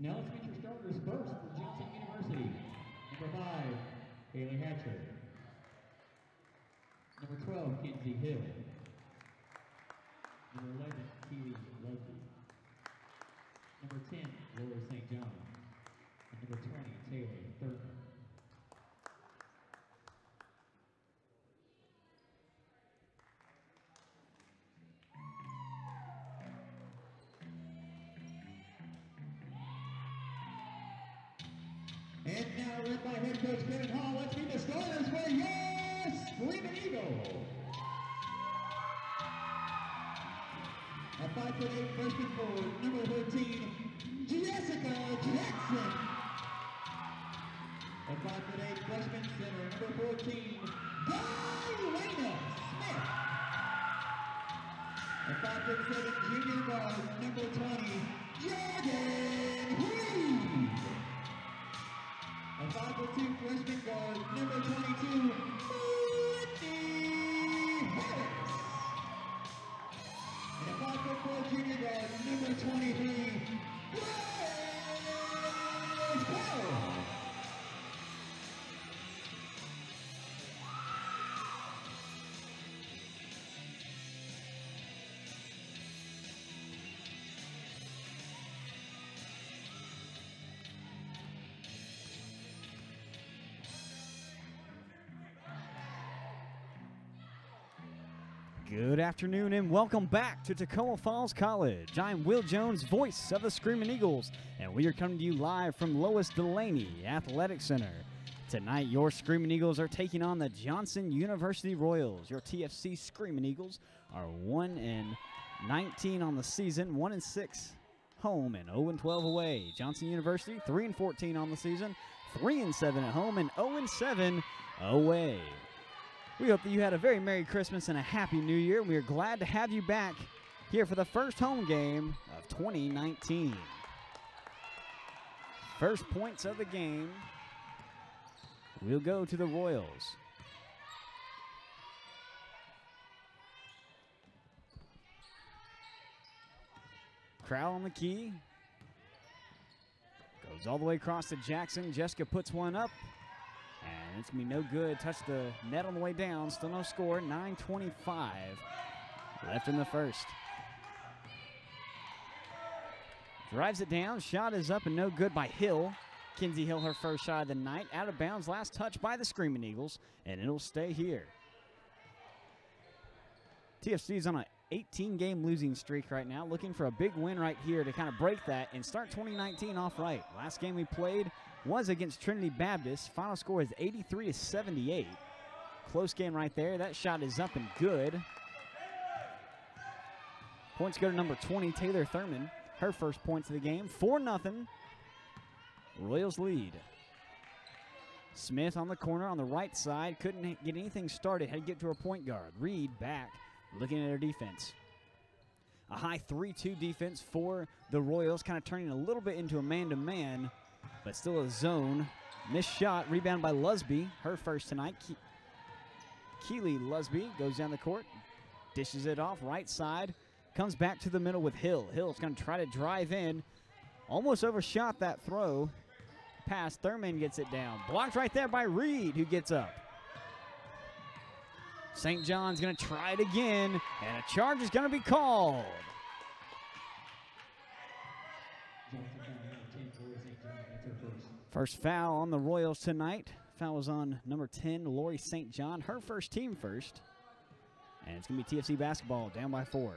Now let's meet your starters first for Johnson University. Number 5, Haley Hatcher. Number 12, Kinsey Hill. Number 11, Keely Leslie. Number 10, Lori St. John. And number 20, Taylor Thurman. And now led by head coach Kevin Hall, let's meet the starters for your Screaming Eagle. A 5'8" freshman forward, number 13, Jessica Jackson. A 5'8" freshman center, number 14, Diana Smith. A 5'7" junior guard, number 20, Jordan Reed. A 5'2" freshman guard, number 22, Whitney Harris. And a 5'4" junior guard, number 23, Grace Powell. Good afternoon and welcome back to Tacoma Falls College. I'm Will Jones, voice of the Screaming Eagles, and we are coming to you live from Lois Delaney Athletic Center. Tonight, your Screaming Eagles are taking on the Johnson University Royals. Your TFC Screaming Eagles are 1-19 on the season, 1-6 home and 0-12 away. Johnson University 3-14 on the season, 3-7 at home and 0-7 away. We hope that you had a very Merry Christmas and a Happy New Year. We are glad to have you back here for the first home game of 2019. First points of the game will go to the Royals. Crowell on the key. Goes all the way across to Jackson. Jessica puts one up. And it's going to be no good. Touched the net on the way down. Still no score. 9:25 left in the first. Drives it down. Shot is up and no good by Hill. Kinsey Hill, her first shot of the night. Out of bounds. Last touch by the Screaming Eagles. And it'll stay here. TFC is on an 18-game losing streak right now. Looking for a big win right here to kind of break that and start 2019 off right. Last game we played was against Trinity Baptist. Final score is 83-78. Close game right there. That shot is up and good. Points go to number 20, Taylor Thurman. Her first points of the game. 4-0. Royals lead. Smith on the corner on the right side. Couldn't get anything started. Had to get to her point guard. Reed back, looking at her defense. A high 3-2 defense for the Royals, kind of turning a little bit into a man-to-man, but still a zone. Missed shot, rebound by Lusby, her first tonight. Keely Lusby goes down the court, dishes it off, right side, comes back to the middle with Hill. Hill's going to try to drive in, almost overshot that throw. Pass, Thurman gets it down. Blocked right there by Reed, who gets up. St. John's going to try it again, and a charge is going to be called. First foul on the Royals tonight. Foul was on number 10, Lori St. John, her first team first. And it's going to be TFC basketball, down by 4.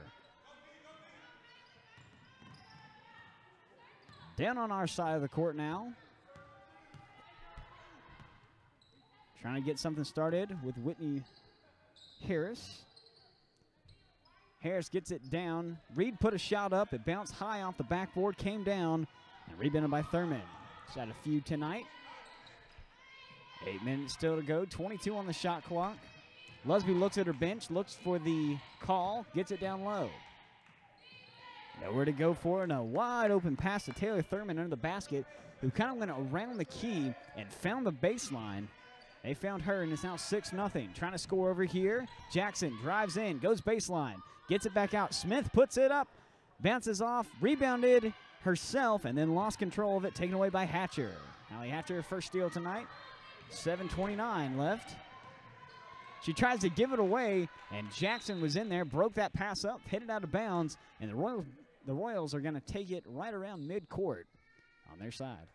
Down on our side of the court now. Trying to get something started with Whitney Harris. Harris gets it down. Reed put a shot up. It bounced high off the backboard, came down, and rebounded by Thurman. She's had a few tonight. 8 minutes still to go. 22 on the shot clock. Lusby looks at her bench, looks for the call, gets it down low. Nowhere to go for it, and a wide open pass to Taylor Thurman under the basket, who kind of went around the key and found the baseline. They found her, and it's now 6-0. Trying to score over here. Jackson drives in, goes baseline, gets it back out. Smith puts it up, bounces off, rebounded. herself and then lost control of it, taken away by Hatcher. Allie Hatcher, first steal tonight. 7:29 left. She tries to give it away, and Jackson was in there, broke that pass up, hit it out of bounds, and the Royals are going to take it right around midcourt on their side.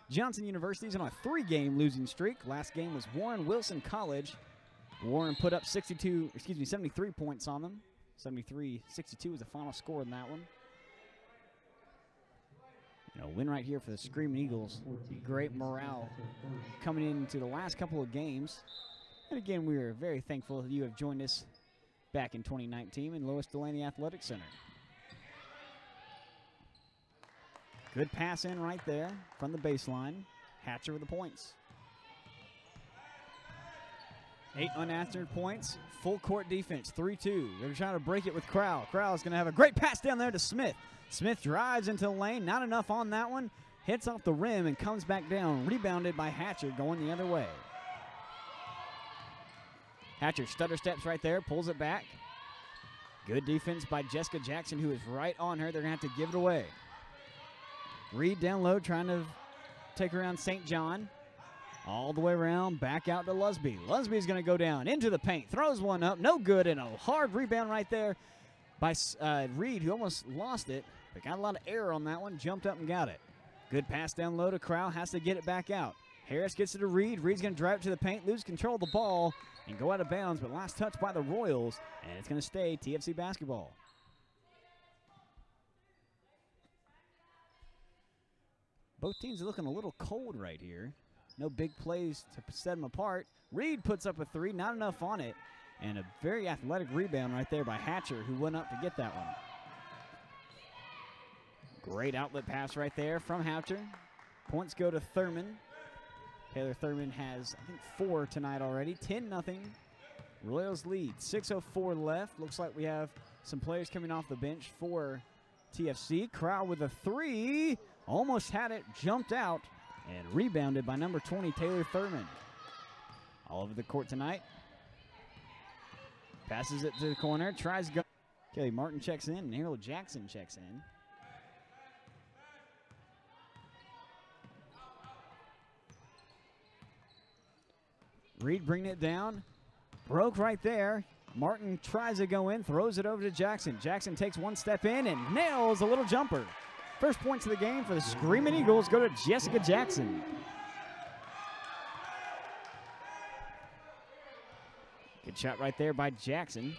Johnson University's on a 3-game losing streak. Last game was Warren Wilson College. Warren put up 73 points on them. 73-62 was the final score in that one. Win right here for the Screaming Eagles. Great morale coming into the last couple of games. And again, we are very thankful that you have joined us back in 2019 in Lois Delaney Athletic Center. Good pass in right there from the baseline. Hatcher with the points. 8 unanswered points. Full court defense, 3-2. They're trying to break it with Crowell. Crowell's going to have a great pass down there to Smith. Smith drives into the lane. Not enough on that one. Hits off the rim and comes back down. Rebounded by Hatcher going the other way. Hatcher stutter steps right there. Pulls it back. Good defense by Jessica Jackson, who is right on her. They're going to have to give it away. Reed down low trying to take around St. John. All the way around, back out to Lusby. Lusby's going to go down into the paint. Throws one up. No good, and a hard rebound right there by Reed, who almost lost it. But got a lot of error on that one. Jumped up and got it. Good pass down low to Crowell. Has to get it back out. Harris gets it to Reed. Reed's going to drive it to the paint, lose control of the ball, and go out of bounds. But last touch by the Royals, and it's going to stay TFC basketball. Both teams are looking a little cold right here. No big plays to set them apart. Reed puts up a 3, not enough on it. And a very athletic rebound right there by Hatcher, who went up to get that one. Great outlet pass right there from Hatcher. Points go to Thurman. Taylor Thurman has, I think, 4 tonight already. 10-0. Royals lead. 6:04 left. Looks like we have some players coming off the bench for TFC. Crowell with a 3. Almost had it. Jumped out. And rebounded by number 20, Taylor Thurman. All over the court tonight. Passes it to the corner. Tries to go. Kelly Martin checks in. And Harold Jackson checks in. Reed bringing it down. Broke right there. Martin tries to go in. Throws it over to Jackson. Jackson takes one step in and nails a little jumper. First points of the game for the Screaming Eagles go to Jessica Jackson. Good shot right there by Jackson.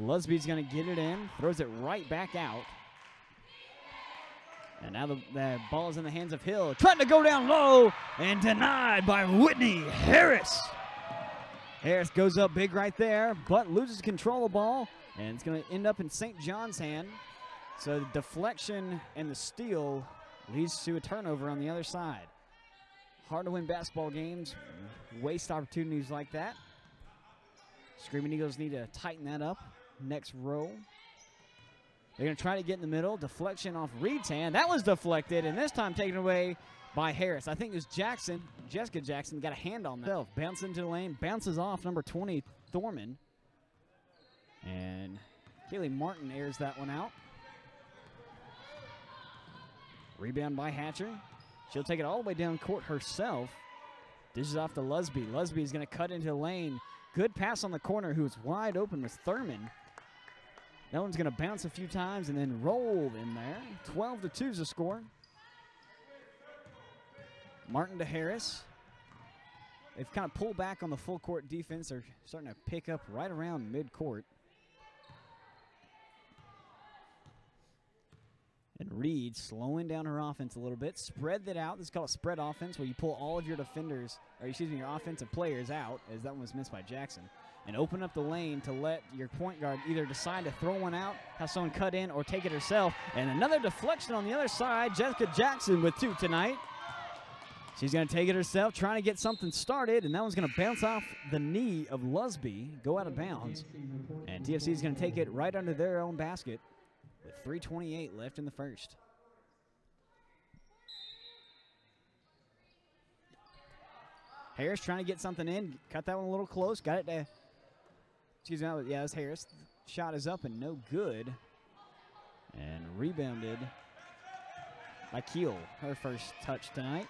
Lusby's going to get it in. Throws it right back out. And now the ball is in the hands of Hill. Trying to go down low and denied by Whitney Harris. Harris goes up big right there, but loses control of the ball. And it's going to end up in St. John's hand. So the deflection and the steal leads to a turnover on the other side. Hard to win basketball games, waste opportunities like that. Screaming Eagles need to tighten that up. Next row. They're going to try to get in the middle. Deflection off Reed's hand. That was deflected, and this time taken away by Harris. I think it was Jackson, Jessica Jackson, got a hand on that. Bounces into the lane, bounces off number 20, Thorman. And Kaylee Martin airs that one out. Rebound by Hatcher. She'll take it all the way down court herself. Dishes off to Lusby. Lusby is going to cut into the lane. Good pass on the corner. Who was wide open was Thurman. That one's going to bounce a few times and then roll in there. 12-2 is the score. Martin to Harris. They've kind of pulled back on the full court defense. They're starting to pick up right around midcourt. And Reed slowing down her offense a little bit. Spread that out. This is called a spread offense, where you pull all of your defenders, or excuse me, your offensive players out, as that one was missed by Jackson, and open up the lane to let your point guard either decide to throw one out, have someone cut in, or take it herself. And another deflection on the other side. Jessica Jackson with 2 tonight. She's going to take it herself, trying to get something started, and that one's going to bounce off the knee of Lusby, go out of bounds. And TFC is going to take it right under their own basket with 3:28 left in the first. Harris trying to get something in. Cut that one a little close. Got it to Excuse me, yeah, that's Harris. Shot is up and no good. And rebounded by Keel, her first touch tonight.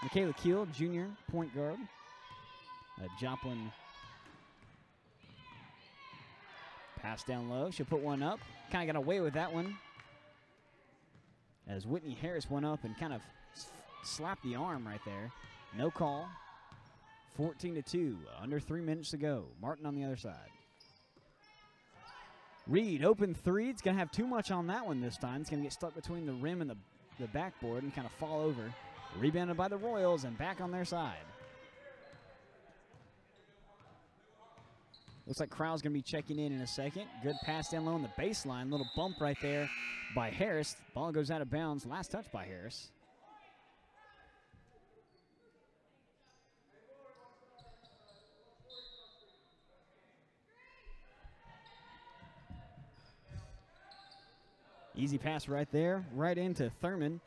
Michaela Keel, junior point guard. Joplin pass down low. She'll put one up. Kind of got away with that one, as Whitney Harris went up and kind of slapped the arm right there. No call. 14-2, under 3 minutes to go. Martin on the other side. Reed, open three. It's going to have too much on that one this time. It's going to get stuck between the rim and the backboard and kind of fall over. Rebounded by the Royals and back on their side. Looks like Crowell's going to be checking in a second. Good pass down low on the baseline. Little bump right there by Harris. Ball goes out of bounds. Last touch by Harris. Easy pass right there, right into Thurman.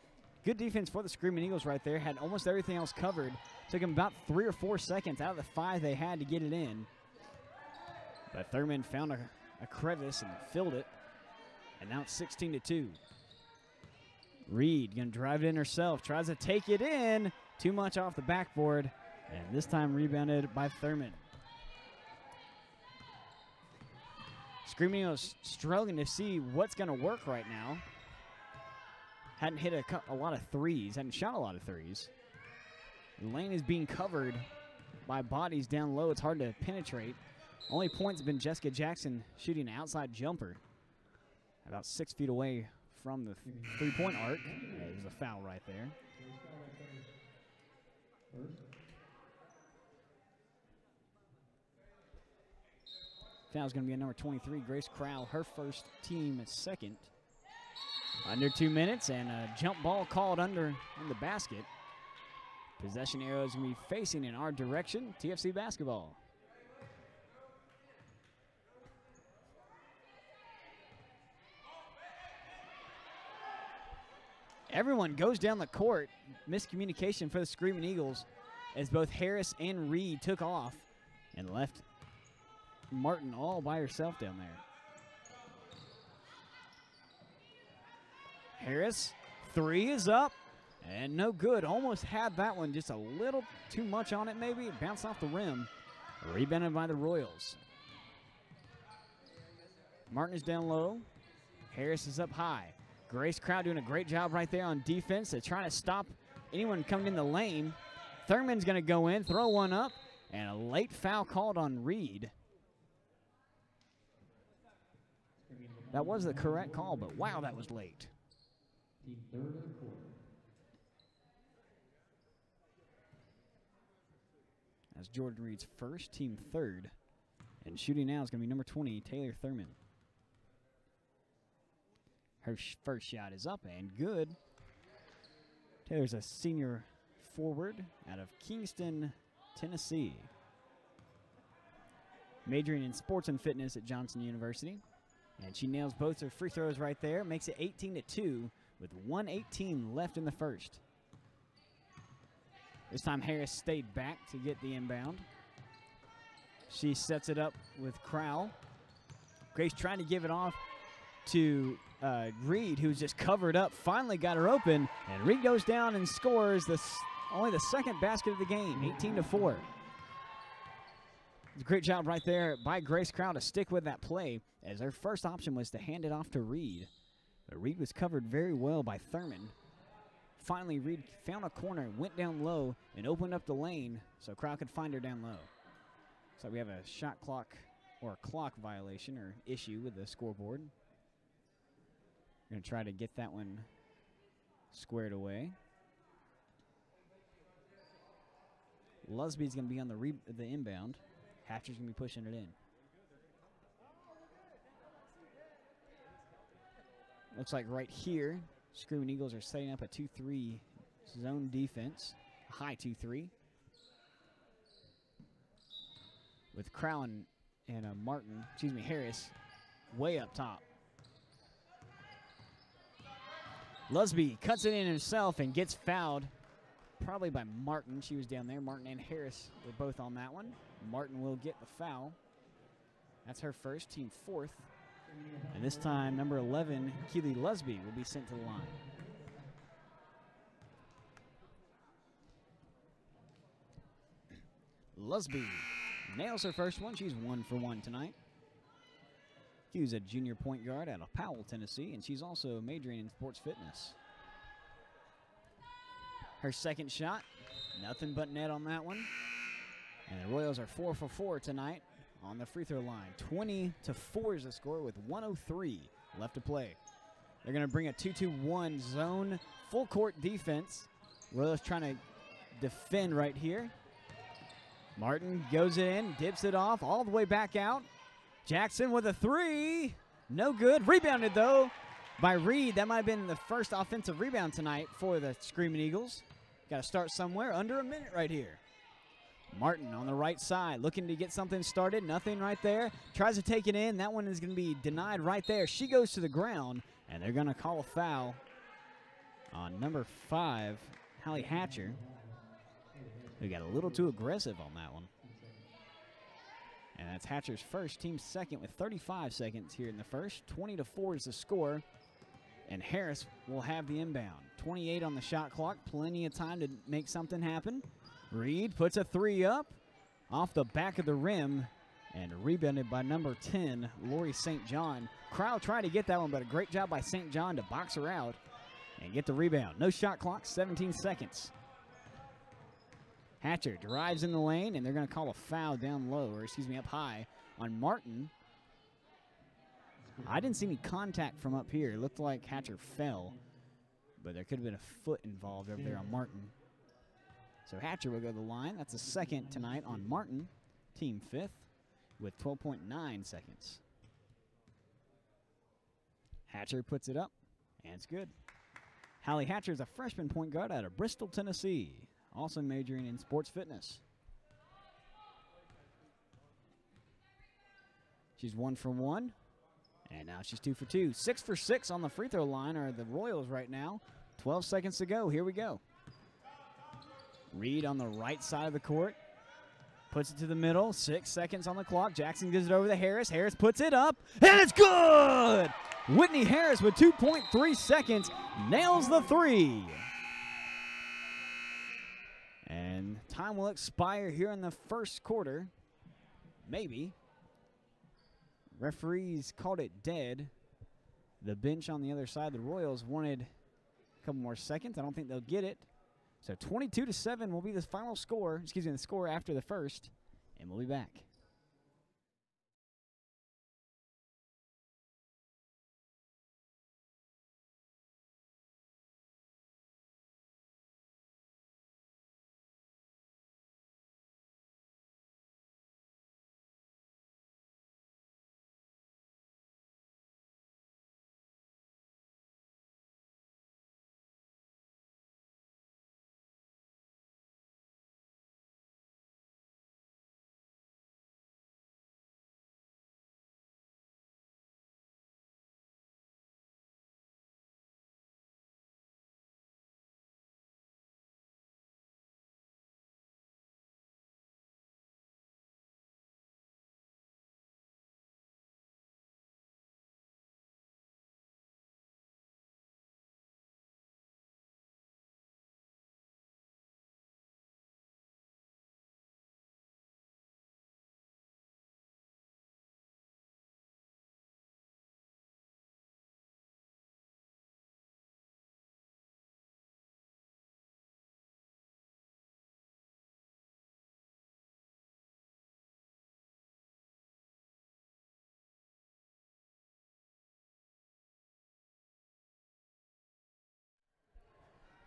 Good defense for the Screaming Eagles right there. Had almost everything else covered. Took them about 3 or 4 seconds out of the 5 they had to get it in. But Thurman found a crevice and filled it. And now it's 16-2. Reed gonna drive it in herself. Tries to take it in. Too much off the backboard. And this time rebounded by Thurman. Screaming Eagles struggling to see what's going to work right now. Hadn't hit a lot of threes. Hadn't shot a lot of threes. The lane is being covered by bodies down low. It's hard to penetrate. Only points have been Jessica Jackson shooting an outside jumper. About 6 feet away from the three-point arc. There's a foul right there. Foul's going to be on number 23, Grace Crowell, her first, team second. Under 2 minutes, and a jump ball called under in the basket. Possession arrow is going to be facing in our direction, TFC basketball. Everyone goes down the court. Miscommunication for the Screaming Eagles as both Harris and Reed took off and left Martin all by herself down there. Harris, three is up and no good. Almost had that one, just a little too much on it maybe. It bounced off the rim. Rebounded by the Royals. Martin is down low. Harris is up high. Grace Crowell doing a great job right there on defense. They're trying to stop anyone coming in the lane. Thurman's going to go in, throw one up, and a late foul called on Reed. That was the correct call, but wow, that was late. That's Jordan Reed's first, team third. And shooting now is going to be number 20, Taylor Thurman. Her first shot is up and good. Taylor's a senior forward out of Kingston, Tennessee. Majoring in sports and fitness at Johnson University. And she nails both her free throws right there. Makes it 18-2 with 1:18 left in the first. This time Harris stayed back to get the inbound. She sets it up with Crowell. Grace trying to give it off to Reed, who's just covered up. Finally got her open, and Reed goes down and scores only the second basket of the game, 18-4. Great job right there by Grace Crowell to stick with that play, as her first option was to hand it off to Reed. But Reed was covered very well by Thurman. Finally, Reed found a corner, went down low, and opened up the lane so Crowell could find her down low. So we have a shot clock or a clock violation or issue with the scoreboard. We're going to try to get that one squared away. Lusby's going to be on the inbound. Hatcher's going to be pushing it in. Looks like right here, Screaming Eagles are setting up a 2-3 zone defense, a high 2-3. With Crowell and Harris way up top. Lusby cuts it in himself and gets fouled, probably by Martin. She was down there. Martin and Harris were both on that one. Martin will get the foul. That's her first, team 4th. And this time, number 11, Keely Lusby, will be sent to the line. Lusby nails her first one. She's 1 for 1 tonight. She's a junior point guard out of Powell, Tennessee, and she's also majoring in sports fitness. Her second shot, nothing but net on that one. And the Royals are 4 for 4 tonight on the free throw line. 20-4 is the score with 1:03 left to play. They're going to bring a 2-2-1 zone full court defense. Royals trying to defend right here. Martin goes in, dips it off, all the way back out. Jackson with a 3. No good. Rebounded, though, by Reed. That might have been the first offensive rebound tonight for the Screaming Eagles. Got to start somewhere. Under a minute right here. Martin on the right side, looking to get something started. Nothing right there. Tries to take it in. That one is going to be denied right there. She goes to the ground, and they're going to call a foul on number 5, Hallie Hatcher, who got a little too aggressive on that one. And that's Hatcher's first, team second with 35 seconds here in the first. 20-4 is the score, and Harris will have the inbound. 28 on the shot clock, plenty of time to make something happen. Reed puts a 3 up off the back of the rim and rebounded by number 10, Lori St. John. Crowd trying to get that one, but a great job by St. John to box her out and get the rebound. No shot clock, 17 seconds. Hatcher drives in the lane, and they're going to call a foul down low, or excuse me, up high on Martin. I didn't see any contact from up here. It looked like Hatcher fell, but there could have been a foot involved over there on Martin. So Hatcher will go to the line. That's a second tonight on Martin, team 5th, with 12.9 seconds. Hatcher puts it up, and it's good. Hallie Hatcher is a freshman point guard out of Bristol, Tennessee, also majoring in sports fitness. She's 1 for 1, and now she's 2 for 2. 6 for 6 on the free throw line are the Royals right now. 12 seconds to go. Here we go. Reed on the right side of the court. Puts it to the middle. 6 seconds on the clock. Jackson gives it over to Harris. Harris puts it up, and it's good! Whitney Harris with 2.3 seconds nails the 3. And time will expire here in the first quarter. Maybe. Referees called it dead. The bench on the other side, the Royals, wanted a couple more seconds. I don't think they'll get it. So 22-7 will be the final score, excuse me, the score after the first, and we'll be back.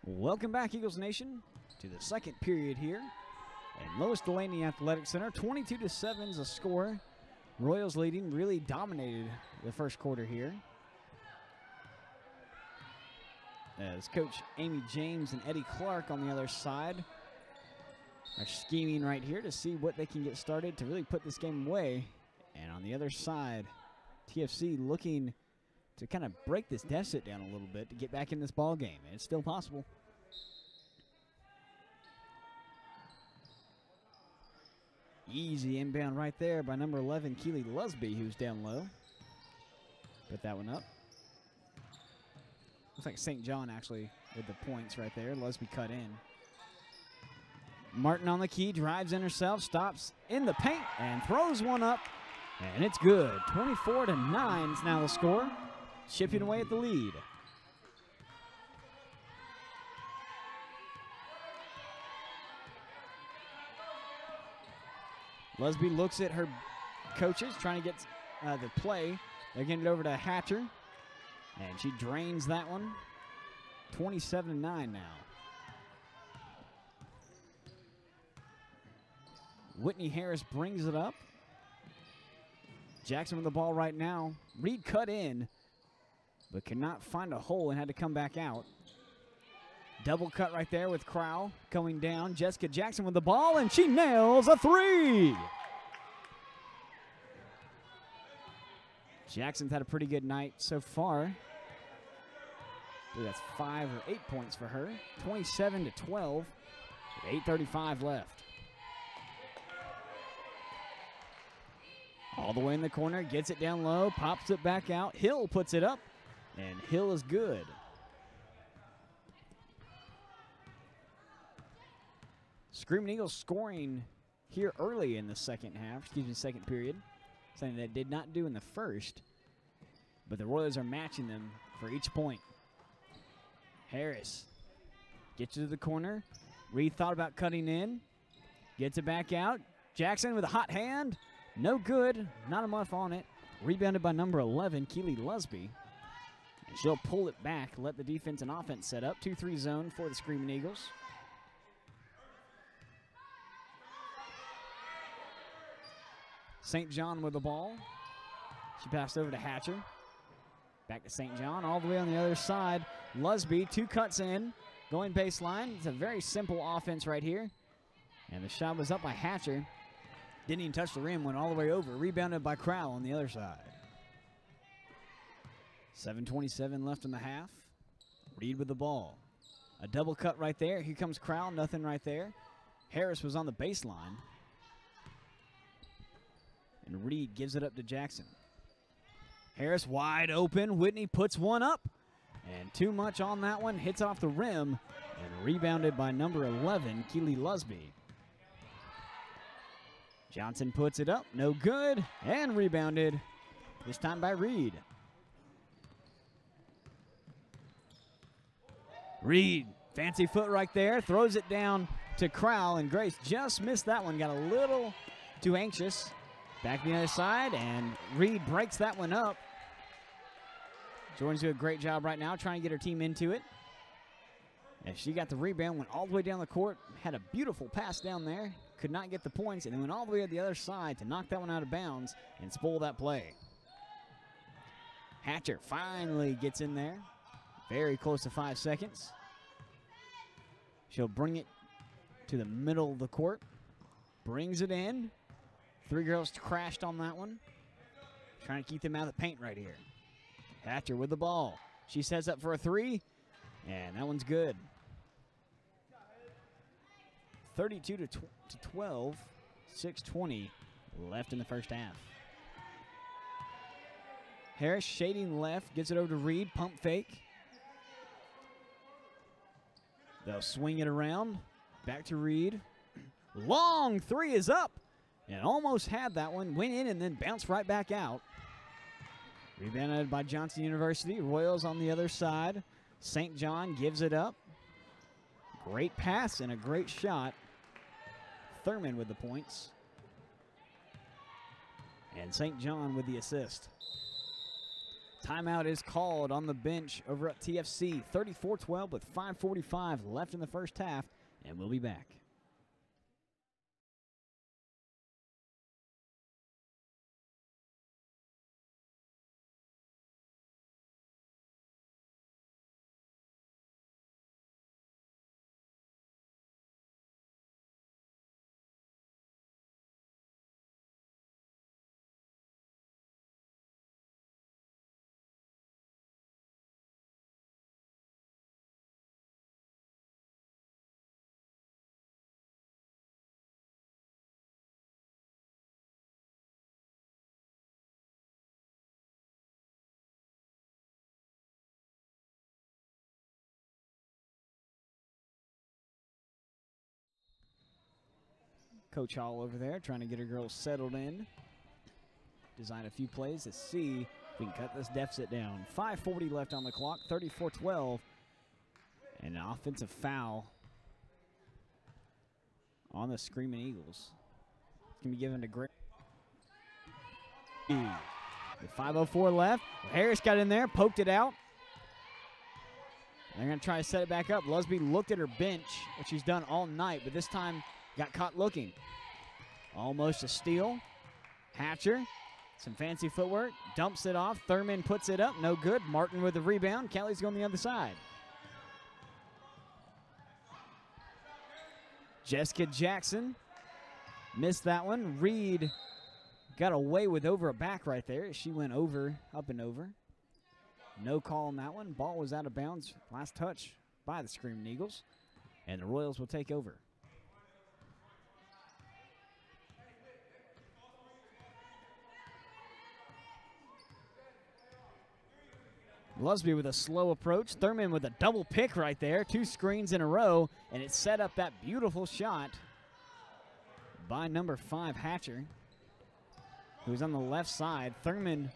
Welcome back, Eagles Nation, to the second period here at Lois Delaney Athletic Center. 22-7 is the score. Royals leading, really dominated the first quarter here, as Coach Amy James and Eddie Clark on the other side are scheming right here to see what they can get started to really put this game away. And on the other side, TFC looking to kind of break this deficit down a little bit to get back in this ball game, and it's still possible. Easy inbound right there by number 11, Keely Lusby, who's down low. Put that one up. Looks like St. John actually with the points right there. Lusby cut in. Martin on the key, drives in herself, stops in the paint, and throws one up, and it's good. 24-9 is now the score. Chipping away at the lead. Lusby looks at her coaches, trying to get the play. They're getting it over to Hatcher, and she drains that one. 27-9 now. Whitney Harris brings it up. Jackson with the ball right now. Reed cut in, but could not find a hole and had to come back out. Double cut right there with Crowell coming down. Jessica Jackson with the ball, and she nails a three. Jackson's had a pretty good night so far. I believe that's 5 or 8 points for her. 27-12 with 8:35 left. All the way in the corner, gets it down low, pops it back out. Hill puts it up, and Hill is good. Screaming Eagles scoring here early in the second period. Something they did not do in the first, but the Royals are matching them for each point. Harris gets to the corner. Reed thought about cutting in, gets it back out. Jackson with a hot hand. No good, not enough on it. Rebounded by number 11, Keely Lusby. And she'll pull it back, let the defense and offense set up. 2-3 zone for the Screaming Eagles. St. John with the ball. She passed over to Hatcher. Back to St. John, all the way on the other side. Lusby, 2 cuts in, going baseline. It's a very simple offense right here. And the shot was up by Hatcher. Didn't even touch the rim, went all the way over. Rebounded by Crowell on the other side. 7:27 left in the half. Reed with the ball. A double cut right there. Here comes Crowell, nothing right there. Harris was on the baseline. And Reed gives it up to Jackson. Harris wide open. Whitney puts one up. And too much on that one. Hits off the rim. And rebounded by number 11, Keely Lusby. Johnson puts it up. No good. And rebounded. This time by Reed. Reed, fancy foot right there. Throws it down to Crowell. And Grace just missed that one. Got a little too anxious. Back to the other side, and Reed breaks that one up. Jordan's doing a great job right now trying to get her team into it. And she got the rebound, went all the way down the court, had a beautiful pass down there, could not get the points, and then went all the way to the other side to knock that one out of bounds and spoil that play. Hatcher finally gets in there, very close to 5 seconds. She'll bring it to the middle of the court, brings it in. 3 girls crashed on that one. Trying to keep them out of the paint right here. Hatcher with the ball. She sets up for a 3, and that one's good. 32-12, 6:20 left in the first half. Harris shading left, gets it over to Reed, pump fake. They'll swing it around, back to Reed. Long 3 is up. And almost had that one, went in and then bounced right back out. Rebounded by Johnson University. Royals on the other side. St. John gives it up. Great pass and a great shot. Thurman with the points. And St. John with the assist. Timeout is called on the bench over at TFC. 34-12 with 5:45 left in the first half. And we'll be back. Coach Hall over there trying to get her girls settled in. Design a few plays to see if we can cut this deficit down. 5:40 left on the clock, 34-12. And an offensive foul on the Screaming Eagles. It's going to be given to Gray. With 5:04 left, Harris got in there, poked it out. They're going to try to set it back up. Lusby looked at her bench, which she's done all night, but this time got caught looking. Almost a steal. Hatcher, some fancy footwork, dumps it off. Thurman puts it up, no good. Martin with the rebound. Kelly's going the other side. Jessica Jackson missed that one. Reed got away with over a back right there. She went over, up and over. No call on that one. Ball was out of bounds. Last touch by the Screaming Eagles. And the Royals will take over. Lusby with a slow approach. Thurman with a double pick right there. 2 screens in a row. And it set up that beautiful shot by number 5, Hatcher, who's on the left side. Thurman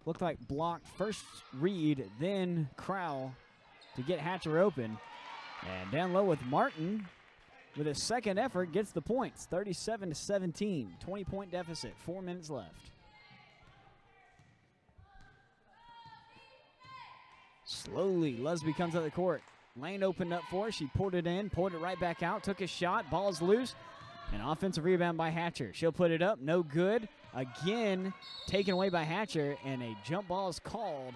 looked like blocked first Reed, then Crowell to get Hatcher open. And down low with Martin with a second effort gets the points. 37-17, 20-point deficit, 4 minutes left. Slowly, Lusby comes out of the court. Lane opened up for her. She poured it in, poured it right back out, took a shot. Ball's loose. An offensive rebound by Hatcher. She'll put it up. No good. Again, taken away by Hatcher, and a jump ball is called.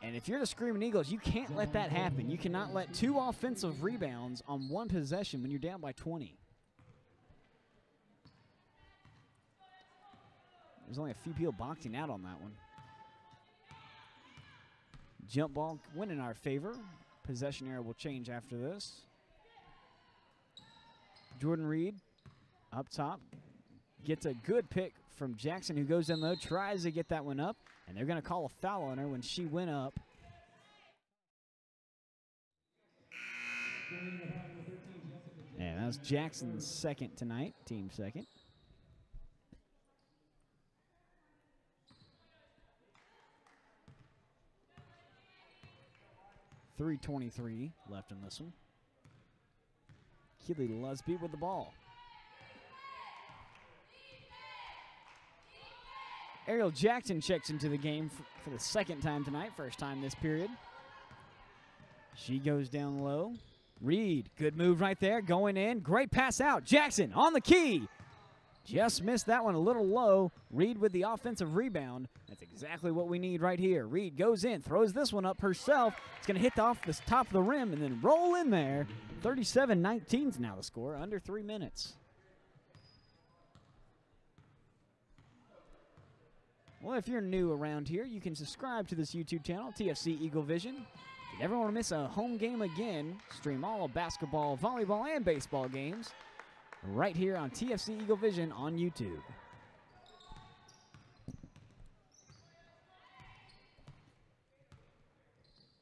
And if you're the Screaming Eagles, you can't let that happen. You cannot let 2 offensive rebounds on 1 possession when you're down by 20. There's only a few people boxing out on that one. Jump ball went in our favor. Possession area will change after this. Jordan Reed up top gets a good pick from Jackson, who goes in low, tries to get that one up, and they're going to call a foul on her when she went up. And that was Jackson's second tonight, team second. .323 left in this one. Keely Lusby with the ball. Ariel Jackson checks into the game for the second time tonight, first time this period. She goes down low. Reed, good move right there, going in. Great pass out. Jackson on the key. Just missed that one a little low. Reed with the offensive rebound. That's exactly what we need right here. Reed goes in, throws this one up herself. It's going to hit off the top of the rim and then roll in there. 37-19 is now the score, under 3 minutes. Well, if you're new around here, you can subscribe to this YouTube channel, TFC Eagle Vision. If you never want to miss a home game again, stream all basketball, volleyball, and baseball games right here on TFC Eagle Vision on YouTube.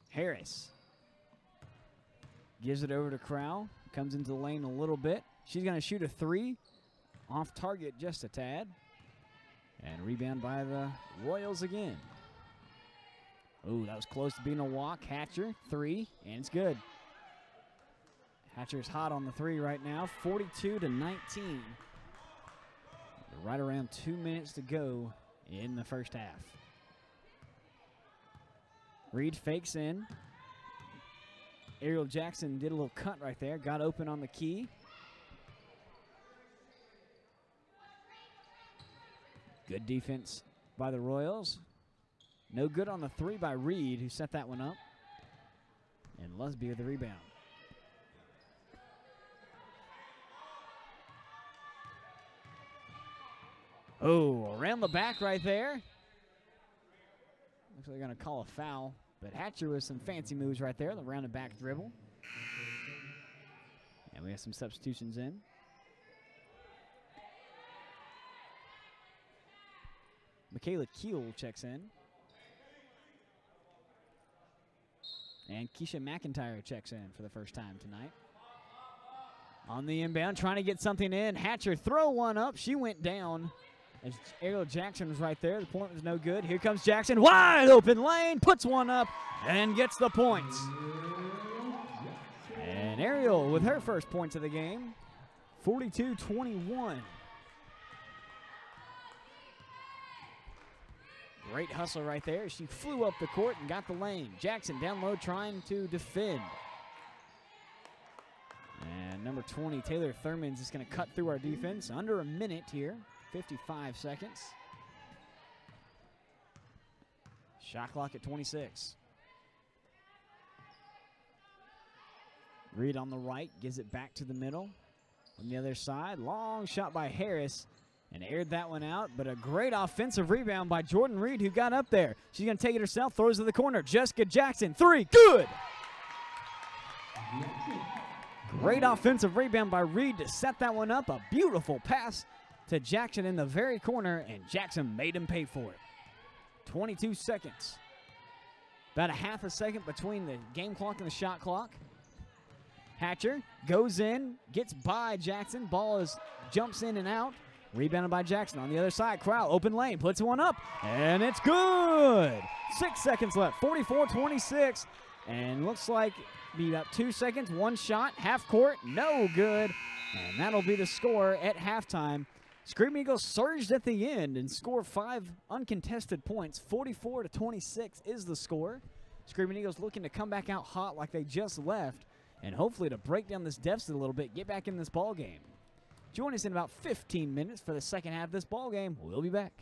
Harris gives it over to Crowell. Comes into the lane a little bit. She's going to shoot a 3. Off target just a tad. And rebound by the Royals again. Oh, that was close to being a walk. Hatcher, 3, and it's good. Hatcher's hot on the 3 right now, 42-19. Right around 2 minutes to go in the first half. Reed fakes in. Ariel Jackson did a little cut right there, got open on the key. Good defense by the Royals. No good on the 3 by Reed, who set that one up. And Lusby with the rebound. Oh, around the back right there. Looks like they're going to call a foul. But Hatcher with some fancy moves right there, the rounded back dribble. And we have some substitutions in. Michaela Keel checks in. And Keisha McIntyre checks in for the first time tonight. On the inbound, trying to get something in. Hatcher throw one up. She went down. As Ariel Jackson was right there. The point was no good. Here comes Jackson. Wide open lane. Puts one up and gets the points. And Ariel with her first points of the game. 42-21. Great hustle right there. She flew up the court and got the lane. Jackson down low trying to defend. And number 20, Taylor Thurman's just going to cut through our defense. Under a minute here, 55 seconds. Shot clock at 26. Reed on the right, gives it back to the middle. On the other side, long shot by Harris and aired that one out, but a great offensive rebound by Jordan Reed who got up there. She's going to take it herself, throws to the corner. Jessica Jackson, three, good! Great offensive rebound by Reed to set that one up. A beautiful pass to Jackson in the very corner, and Jackson made him pay for it. 22 seconds. About a half a second between the game clock and the shot clock. Hatcher goes in, gets by Jackson. Ball jumps in and out. Rebounded by Jackson on the other side. Crowell, open lane, puts one up, and it's good. 6 seconds left, 44-26, and looks like be about 2 seconds, one shot, half court, no good, and that'll be the score at halftime. Screaming Eagles surged at the end and scored 5 uncontested points. 44-26 is the score. Screaming Eagles looking to come back out hot like they just left, and hopefully to break down this deficit a little bit, get back in this ball game. Join us in about 15 minutes for the second half of this ball game. We'll be back.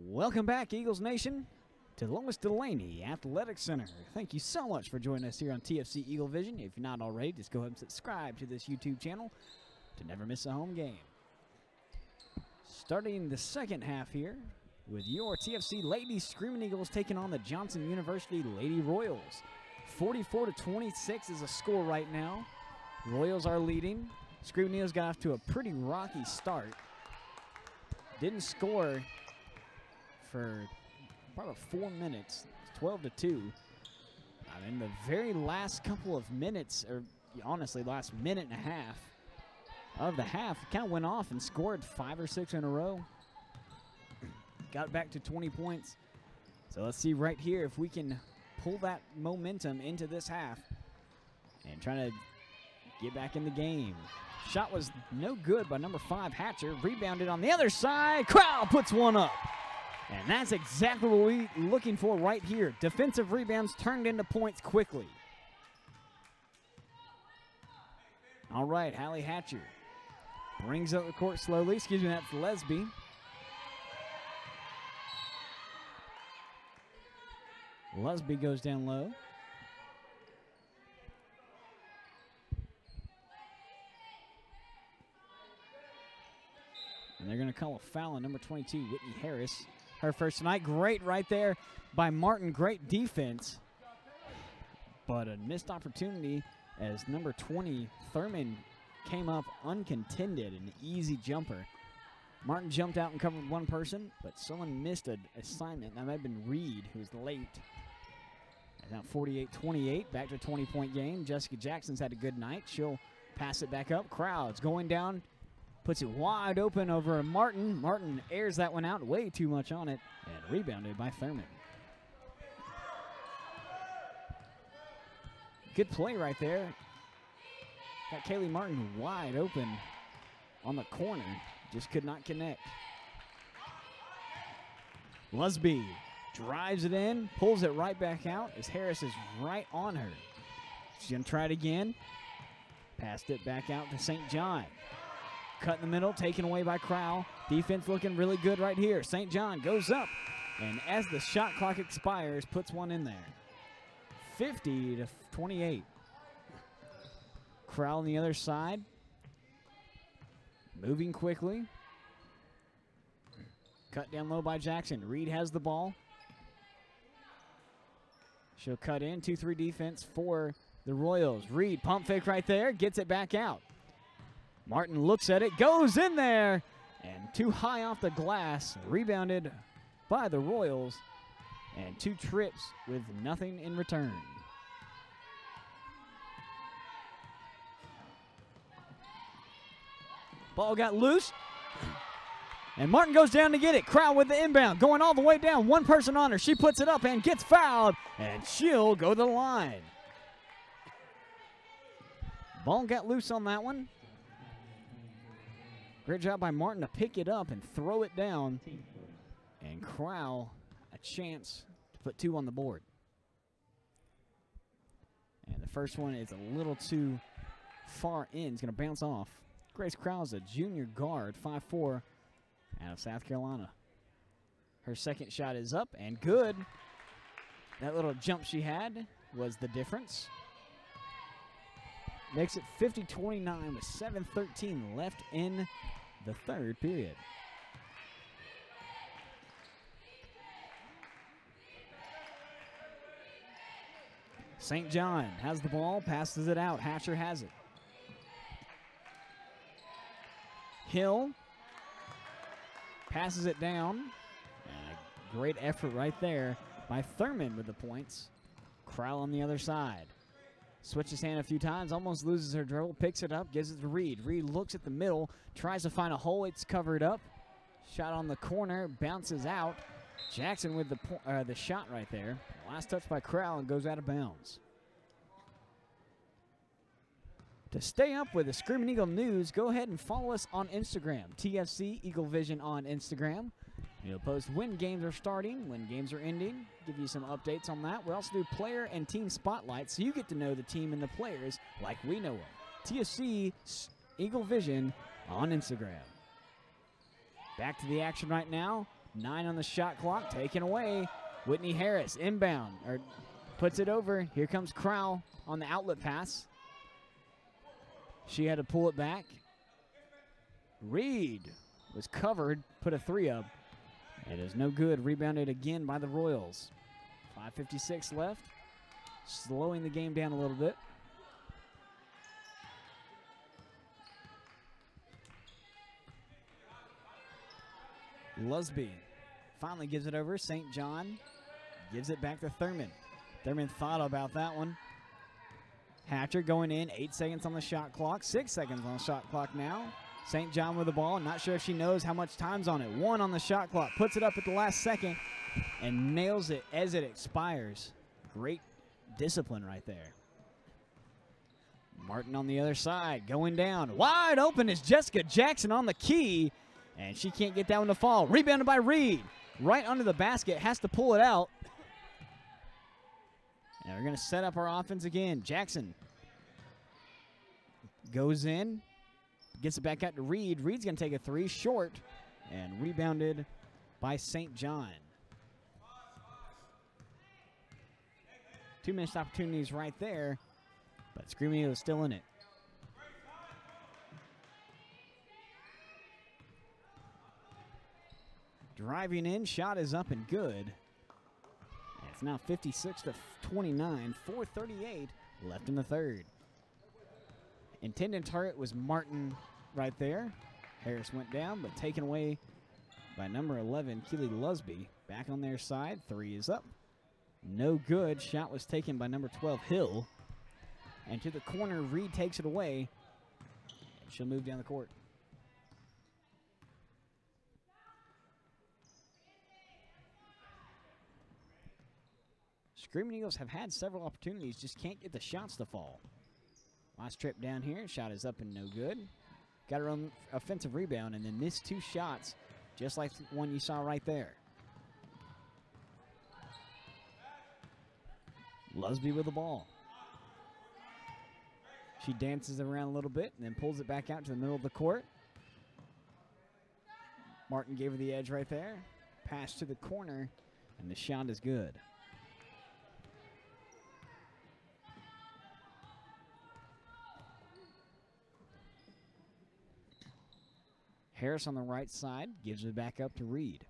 Welcome back, Eagles Nation, to Lois Delaney Athletic Center. Thank you so much for joining us here on TFC Eagle Vision. If you're not already, just go ahead and subscribe to this YouTube channel to never miss a home game. Starting the second half here with your TFC Lady Screaming Eagles taking on the Johnson University Lady Royals. 44-26 is a score right now. Royals are leading. Screaming Eagles got off to a pretty rocky start. Didn't score for about 4 minutes. It's 12-2. I mean, the very last couple of minutes, or honestly, last minute and a half of the half, kind of went off and scored 5 or 6 in a row. Got back to 20 points. So let's see right here if we can pull that momentum into this half and try to get back in the game. Shot was no good by number 5, Hatcher. Rebounded on the other side. Crowell puts one up. And that's exactly what we're looking for right here. Defensive rebounds turned into points quickly. All right, Hallie Hatcher brings up the court slowly. Excuse me, that's Lesby. Lesby goes down low. And they're going to call a foul on number 22, Whitney Harris. Her first tonight. Great right there by Martin. Great defense. But a missed opportunity as number 20, Thurman, came up uncontended. An easy jumper. Martin jumped out and covered one person, but someone missed an assignment. That might have been Reed, who's late. And now 48-28, back to a 20-point game. Jessica Jackson's had a good night. She'll pass it back up. Crowds going down. Puts it wide open over Martin. Martin airs that one out, way too much on it, and rebounded by Thurman. Good play right there. Got Kaylee Martin wide open on the corner. Just could not connect. Lusby drives it in, pulls it right back out as Harris is right on her. She's going to try it again. Passed it back out to St. John. Cut in the middle, taken away by Crowell. Defense looking really good right here. St. John goes up, and as the shot clock expires, puts one in there. 50-28. Crowell on the other side. Moving quickly. Cut down low by Jackson. Reed has the ball. She'll cut in. 2-3 defense for the Royals. Reed, pump fake right there. Gets it back out. Martin looks at it, goes in there, and too high off the glass, rebounded by the Royals, and 2 trips with nothing in return. Ball got loose, and Martin goes down to get it. Crowell with the inbound, going all the way down. One person on her. She puts it up and gets fouled, and she'll go to the line. Ball got loose on that one. Great job by Martin to pick it up and throw it down. And Crowell a chance to put 2 on the board. And the first one is a little too far in. It's going to bounce off. Grace Crowell is a junior guard, 5'4", out of South Carolina. Her second shot is up and good. That little jump she had was the difference. Makes it 50-29 with 7:13 left in the third period. St. John has the ball, passes it out. Hatcher has it. Hill passes it down. And a great effort right there by Thurman with the points. Crowell on the other side. Switches hand a few times, almost loses her dribble, picks it up, gives it to Reed. Reed looks at the middle, tries to find a hole, it's covered up. Shot on the corner, bounces out. Jackson with the shot right there. Last touch by Crowell and goes out of bounds. To stay up with the Screaming Eagle news, go ahead and follow us on Instagram, TFC Eagle Vision on Instagram. We'll post when games are starting, when games are ending, give you some updates on that. We also do player and team spotlights, so you get to know the team and the players like we know them. TFC Eagle Vision on Instagram. Back to the action right now. 9 on the shot clock, taken away. Whitney Harris inbound, or puts it over. Here comes Crowell on the outlet pass. She had to pull it back. Reed was covered, put a 3 up. It is no good. Rebounded again by the Royals. 5:56 left. Slowing the game down a little bit. Lusby finally gives it over. St. John gives it back to Thurman. Thurman thought about that one. Hatcher going in. 8 seconds on the shot clock. 6 seconds on the shot clock now. St. John with the ball. Not sure if she knows how much time's on it. 1 on the shot clock. Puts it up at the last second and nails it as it expires. Great discipline right there. Martin on the other side going down. Wide open is Jessica Jackson on the key. And she can't get that one to fall. Rebounded by Reed. Right under the basket. Has to pull it out. And we're going to set up our offense again. Jackson goes in. Gets it back out to Reed. Reed's going to take a 3 short. And rebounded by St. John. 2 missed opportunities right there. But Screaming Eagle is still in it. Driving in, shot is up and good. And it's now 56-29, 4:38 left in the third. Intended target was Martin right there. Harris went down, but taken away by number 11, Keely Lusby. Back on their side, 3 is up. No good, shot was taken by number 12, Hill. And to the corner, Reed takes it away. And she'll move down the court. Screaming Eagles have had several opportunities, just can't get the shots to fall. Last trip down here, shot is up and no good. Got her own offensive rebound and then missed 2 shots, just like the one you saw right there. Lusby with the ball. She dances around a little bit and then pulls it back out to the middle of the court. Martin gave her the edge right there. Pass to the corner, and the shot is good. Harris on the right side gives it back up to Reed.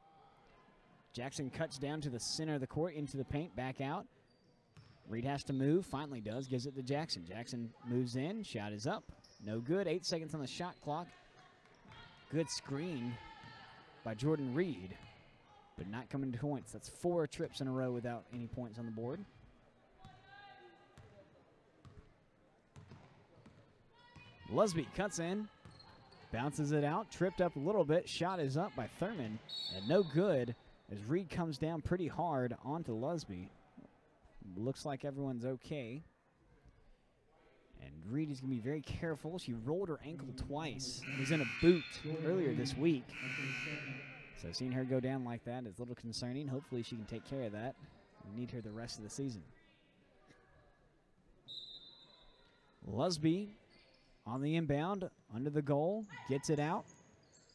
Jackson cuts down to the center of the court, into the paint, back out. Reed has to move, finally does, gives it to Jackson. Jackson moves in, shot is up. No good, 8 seconds on the shot clock. Good screen by Jordan Reed, but not coming to points. That's 4 trips in a row without any points on the board. Lusby cuts in. Bounces it out, tripped up a little bit. Shot is up by Thurman, and no good as Reed comes down pretty hard onto Lusby. Looks like everyone's okay. And Reed is going to be very careful. She rolled her ankle twice. Was in a boot earlier this week. So seeing her go down like that is a little concerning. Hopefully she can take care of that. We need her the rest of the season. Lusby on the inbound, under the goal, gets it out.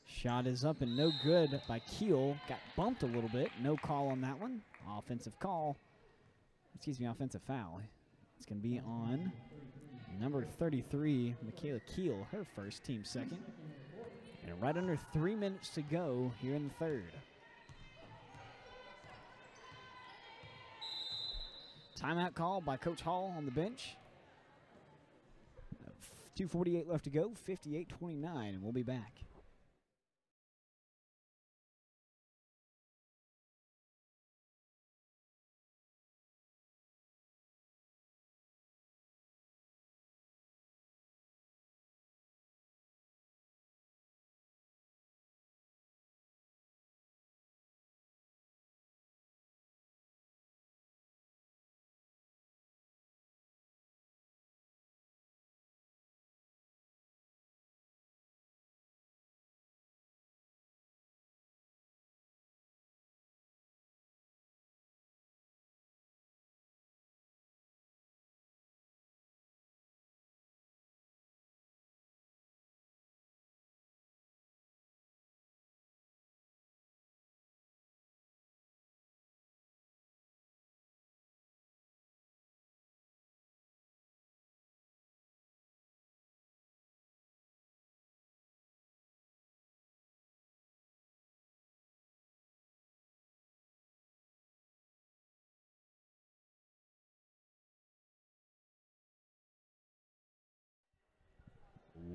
Shot is up and no good by Keel. Got bumped a little bit. No call on that one. Offensive call. Excuse me, offensive foul. It's going to be on number 33, Michaela Keel, her first, team second. And right under 3 minutes to go here in the third. Timeout call by Coach Hall on the bench. 2:48 left to go, 58-29, and we'll be back.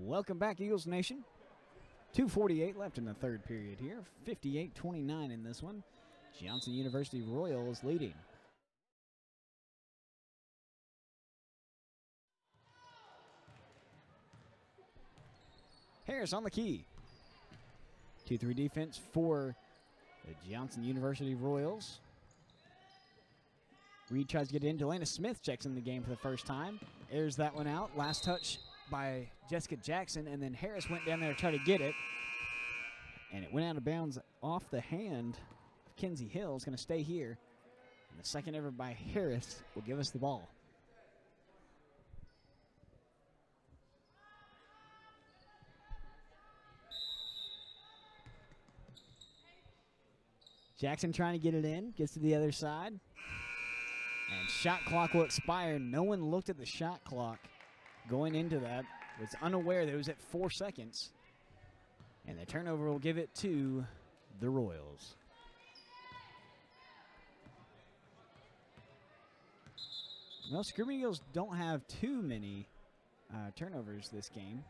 Welcome back, Eagles Nation. 2:48 left in the third period here. 58-29 in this one. Johnson University Royals leading. Harris on the key. 2-3 defense for the Johnson University Royals. Reed tries to get in. Delana Smith checks in the game for the first time. Airs that one out. Last touch by Jessica Jackson, and then Harris went down there to try to get it. And it went out of bounds off the hand of Kenzie Hill. It's going to stay here. And the second ever by Harris will give us the ball. Jackson trying to get it in. Gets to the other side. And shot clock will expire. No one looked at the shot clock going into that. Was unaware that it was at 4 seconds. And the turnover will give it to the Royals. Well, Screaming Eagles don't have too many turnovers this game,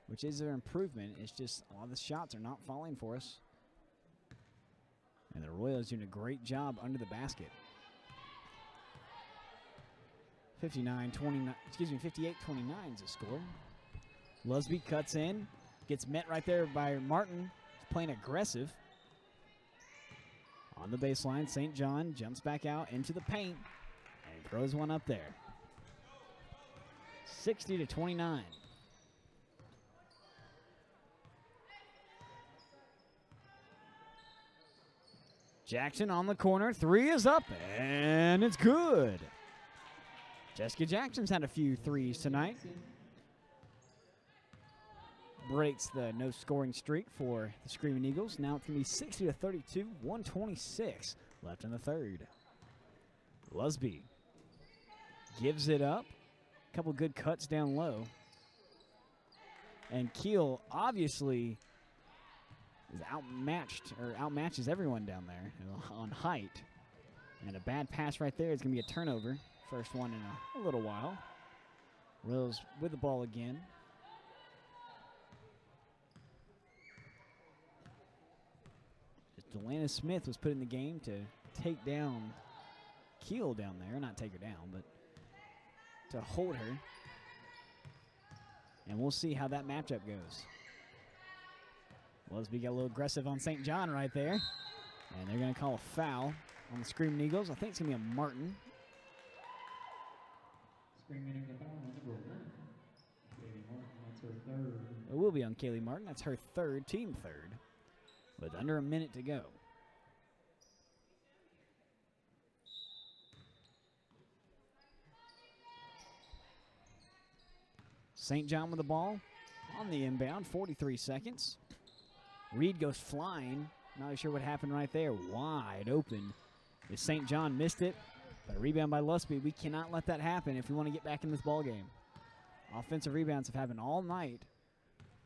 which is their improvement. It's just a lot of the shots are not falling for us. And the Royals doing a great job under the basket. 58-29 is the score. Lusby cuts in, gets met right there by Martin. He's playing aggressive. On the baseline, St. John jumps back out into the paint and throws one up there. 60-29. Jackson on the corner, three is up, and it's good. Jessica Jackson's had a few threes tonight. Breaks the no scoring streak for the Screaming Eagles. Now it's going to be 60-32, 1:26 left in the third. Lusby gives it up. A couple good cuts down low. And Keel obviously is outmatches everyone down there on height. And a bad pass right there is going to be a turnover. First one in a little while. Royals with the ball again. Delana Smith was put in the game to take down Keel down there. Not take her down, but to hold her. And we'll see how that matchup goes. Lusby got a little aggressive on St. John right there. And they're going to call a foul on the Screaming Eagles. I think it's going to be a Martin. Screaming the foul on number 1. Kaylee Martin, that's her third. It will be on Kaylee Martin. That's her third, team third. With under a minute to go. St. John with the ball on the inbound, 43 seconds. Reed goes flying. Not sure what happened right there. Wide open. St. John missed it, but a rebound by Lusby. We cannot let that happen if we want to get back in this ball game. Offensive rebounds have happened all night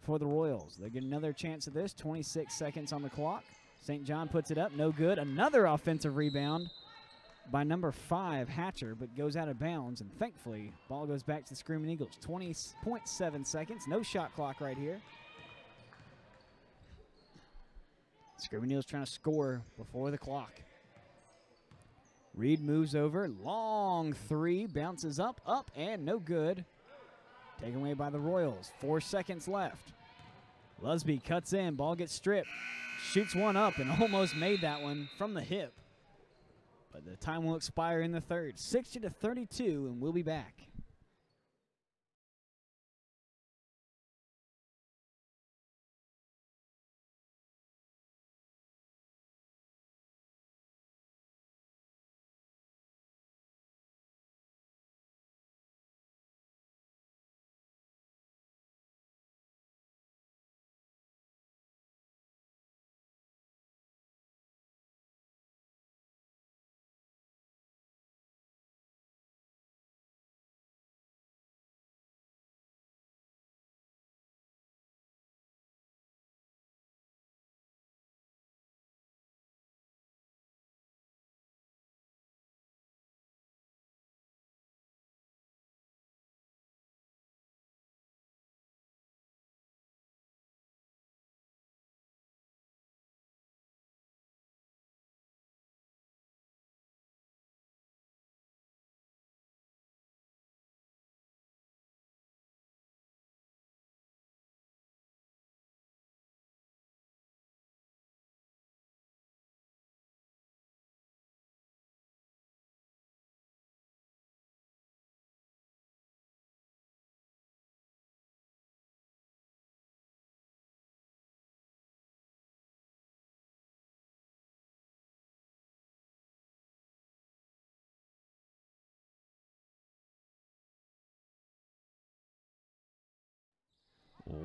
for the Royals. They get another chance at this. 26 seconds on the clock. St. John puts it up. No good. Another offensive rebound by number 5, Hatcher, but goes out of bounds. And thankfully, ball goes back to the Screaming Eagles. 20.7 seconds. No shot clock right here. Screaming Eagles trying to score before the clock. Reed moves over. Long three. Bounces up, and no good. Taken away by the Royals. 4 seconds left. Lusby cuts in. Ball gets stripped. Shoots one up and almost made that one from the hip. But the time will expire in the third. 60-32, and we'll be back.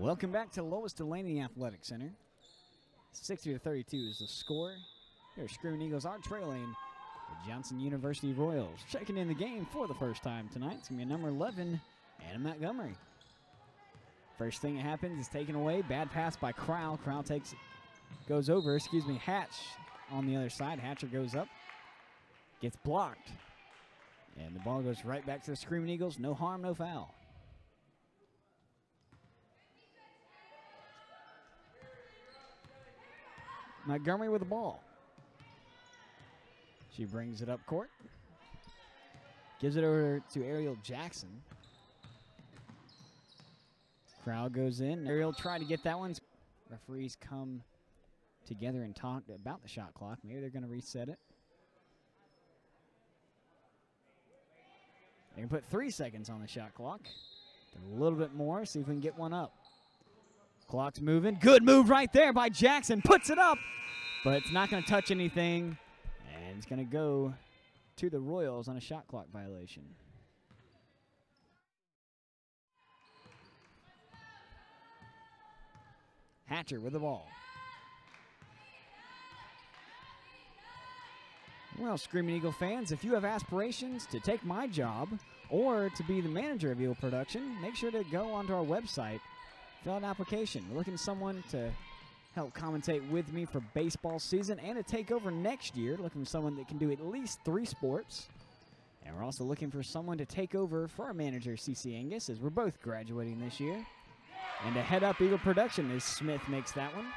Welcome back to Lois Delaney Athletic Center. 60-32 is the score. Here, Screaming Eagles are trailing the Johnson University Royals. Checking in the game for the first time tonight. It's going to be number 11, Anna Montgomery. First thing that happens is taken away. Bad pass by Crowell. Crowell goes over, Hatch on the other side. Hatcher goes up, gets blocked. And the ball goes right back to the Screaming Eagles. No harm, no foul. Montgomery with the ball. She brings it up court. Gives it over to Ariel Jackson. Crowd goes in. Ariel tried to get that one. Referees come together and talk about the shot clock. Maybe they're going to reset it. They can put 3 seconds on the shot clock. A little bit more, see if we can get one up. Clock's moving. Good move right there by Jackson. Puts it up, but it's not going to touch anything. And it's going to go to the Royals on a shot clock violation. Hatcher with the ball. Well, Screaming Eagle fans, if you have aspirations to take my job or to be the manager of Eagle Production, make sure to go onto our website, fill out an application. We're looking for someone to help commentate with me for baseball season and to take over next year. Looking for someone that can do at least 3 sports. And we're also looking for someone to take over for our manager, CC Angus, as we're both graduating this year. And to head up Eagle Production as Smith makes that one.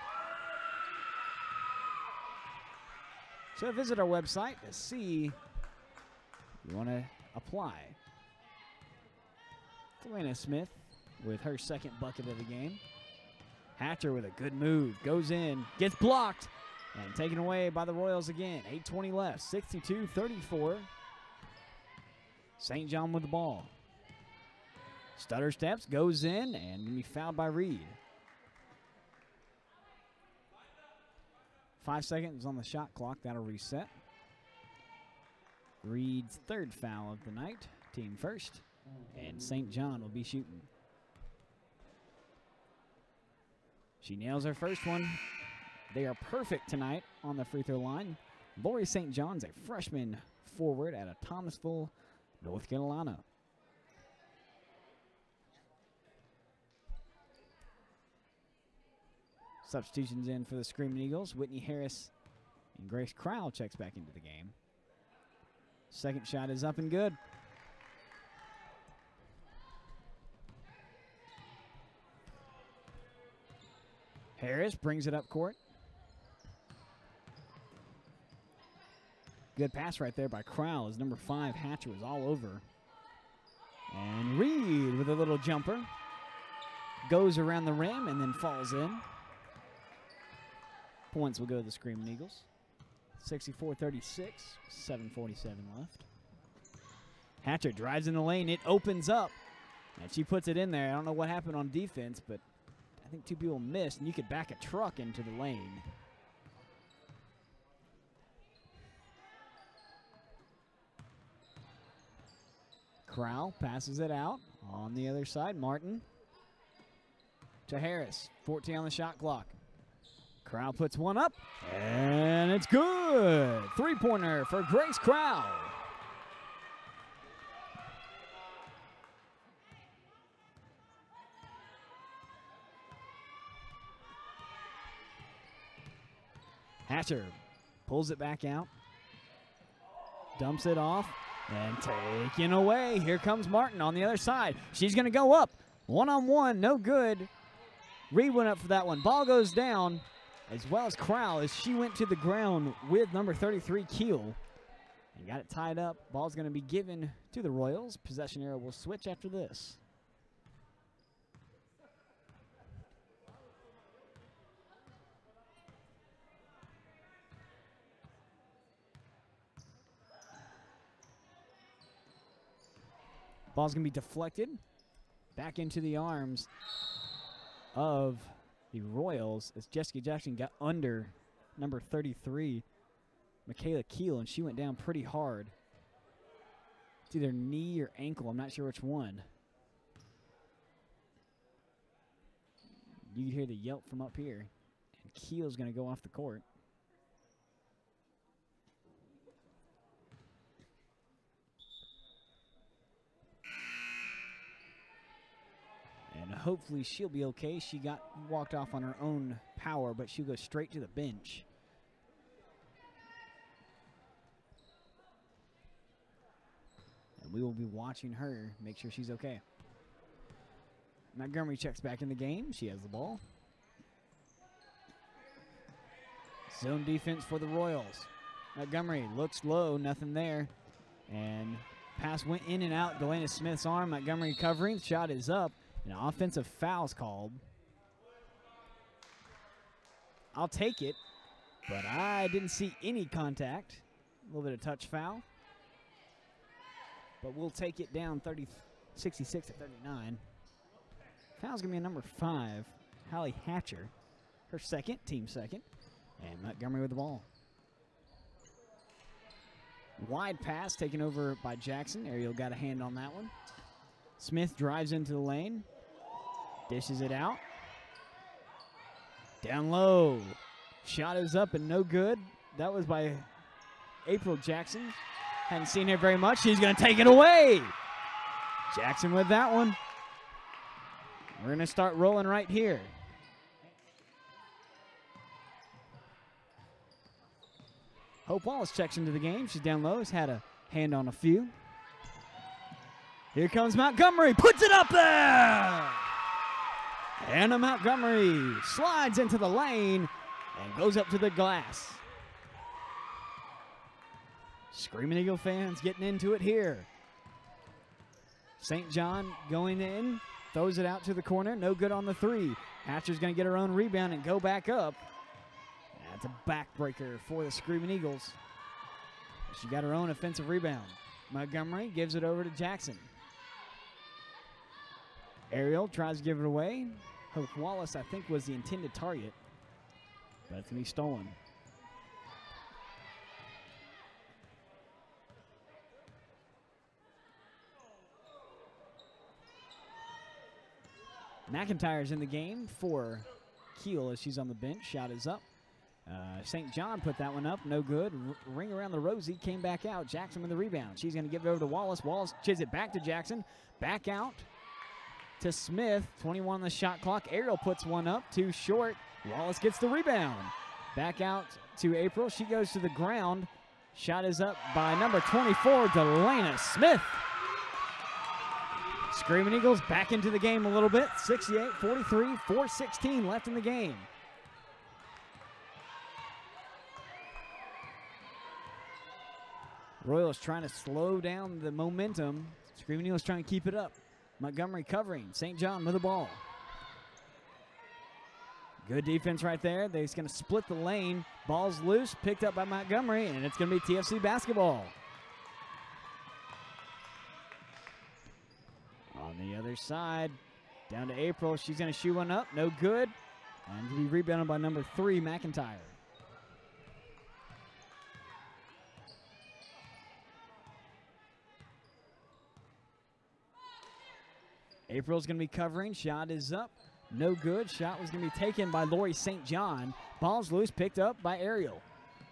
So visit our website to see if you want to apply. Delana Smith with her second bucket of the game. Hatcher with a good move. Goes in, gets blocked, and taken away by the Royals again. 8:20 left, 62-34. St. John with the ball. Stutter steps, goes in, and going to be fouled by Reed. 5 seconds on the shot clock. That'll reset. Reed's 3rd foul of the night. Team first. And St. John will be shooting. She nails her first one. They are perfect tonight on the free throw line. Lori St. John's a freshman forward out of Thomasville, North Carolina. Substitutions in for the Screaming Eagles. Whitney Harris and Grace Crowell checks back into the game. Second shot is up and good. Harris brings it up court. Good pass right there by Crowell as number 5, Hatcher, was all over. And Reed with a little jumper. Goes around the rim and then falls in. Points will go to the Screaming Eagles. 64-36, 7:47 left. Hatcher drives in the lane. It opens up, and she puts it in there. I don't know what happened on defense, but I think 2 people missed, and you could back a truck into the lane. Crowell passes it out on the other side. Martin to Harris. 14 on the shot clock. Crowell puts one up, and it's good. 3-pointer for Grace Crowell. Hatcher pulls it back out, dumps it off, and taken away. Here comes Martin on the other side. She's going to go up. One-on-one, no good. Reed went up for that one. Ball goes down, as well as Crowell, as she went to the ground with number 33, Keel. And got it tied up. Ball's going to be given to the Royals. Possession arrow will switch after this. Ball's going to be deflected back into the arms of the Royals as Jessica Jackson got under number 33, Michaela Keel, and she went down pretty hard. It's either knee or ankle. I'm not sure which one. You can hear the yelp from up here. And Keel's going to go off the court. And hopefully she'll be okay. She walked off on her own power, but she'll go straight to the bench. And we will be watching her, make sure she's okay. Montgomery checks back in the game. She has the ball. Zone defense for the Royals. Montgomery looks low, nothing there. And pass went in and out. Delana Smith's arm. Montgomery covering. Shot is up. An offensive foul's called. I'll take it, but I didn't see any contact. A little bit of touch foul. But we'll take it down 66 to 39. Foul's going to be a number 5, Hallie Hatcher. Her second, team second. And Montgomery with the ball. Wide pass taken over by Jackson. Ariel got a hand on that one. Smith drives into the lane. Dishes it out. Down low. Shot is up and no good. That was by April Jackson. Hadn't seen her very much. She's going to take it away. Jackson with that one. We're going to start rolling right here. Hope Wallace checks into the game. She's down low. Has had a hand on a few. Here comes Montgomery. Puts it up there. Anna Montgomery slides into the lane and goes up to the glass. Screaming Eagle fans getting into it here. St. John going in. Throws it out to the corner. No good on the 3. Hatcher's going to get her own rebound and go back up. That's a backbreaker for the Screaming Eagles. She got her own offensive rebound. Montgomery gives it over to Jackson. Ariel tries to give it away. Hope Wallace, I think, was the intended target, but it's going to be stolen. McIntyre's in the game for Keel as she's on the bench. Shot is up. St. John put that one up. No good. Ring around the rosy. Came back out. Jackson with the rebound. She's going to give it over to Wallace. Wallace chips it back to Jackson. Back out to Smith. 21 on the shot clock. Ariel puts one up. Too short. Wallace gets the rebound. Back out to April. She goes to the ground. Shot is up by number 24, Delana Smith. Screaming Eagles back into the game a little bit. 68-43, 4:16 left in the game. Royals trying to slow down the momentum. Screaming Eagles trying to keep it up. Montgomery covering. St. John with the ball. Good defense right there. They're going to split the lane. Ball's loose. Picked up by Montgomery, and it's going to be TFC basketball. On the other side, down to April. She's going to shoot one up. No good. And to be rebounded by number 3, McIntyre. April's going to be covering. Shot is up. No good. Shot was going to be taken by Lori St. John. Ball's loose. Picked up by Ariel.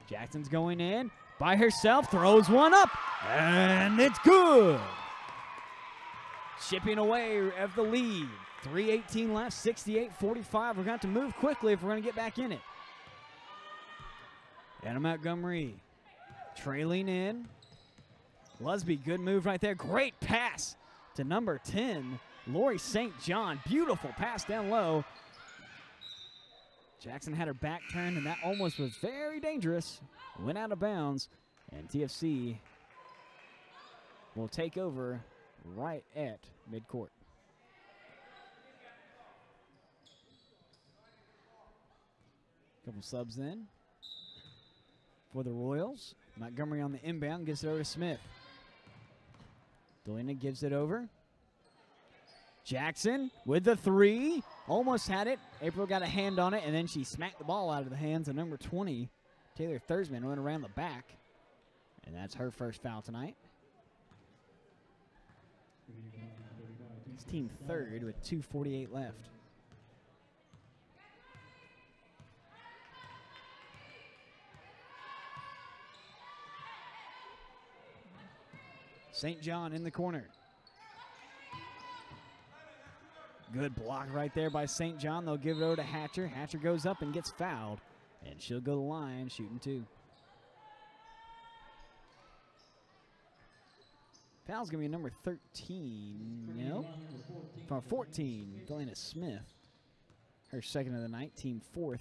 Jackson's going in by herself. Throws one up. And it's good. Chipping away of the lead. 3:18 left. 68-45. We're going to have to move quickly if we're going to get back in it. Anna Montgomery trailing in. Lusby, good move right there. Great pass to number 10, Lori St. John. Beautiful pass down low. Jackson had her back turned, and that almost was very dangerous. Went out of bounds, and TFC will take over right at midcourt. Couple subs in for the Royals. Montgomery on the inbound, gets it over to Smith. Delina gives it over. Jackson with the 3. Almost had it. April got a hand on it, and then she smacked the ball out of the hands of number 20, Taylor Thursman, went around the back. And that's her first foul tonight. It's team third with 2:48 left. St. John in the corner. Good block right there by St. John. They'll give it over to Hatcher. Hatcher goes up and gets fouled, and she'll go to the line shooting 2. Foul's going to be number 13. Nope. For 14, Galena Smith. Her second of the night, team 4th.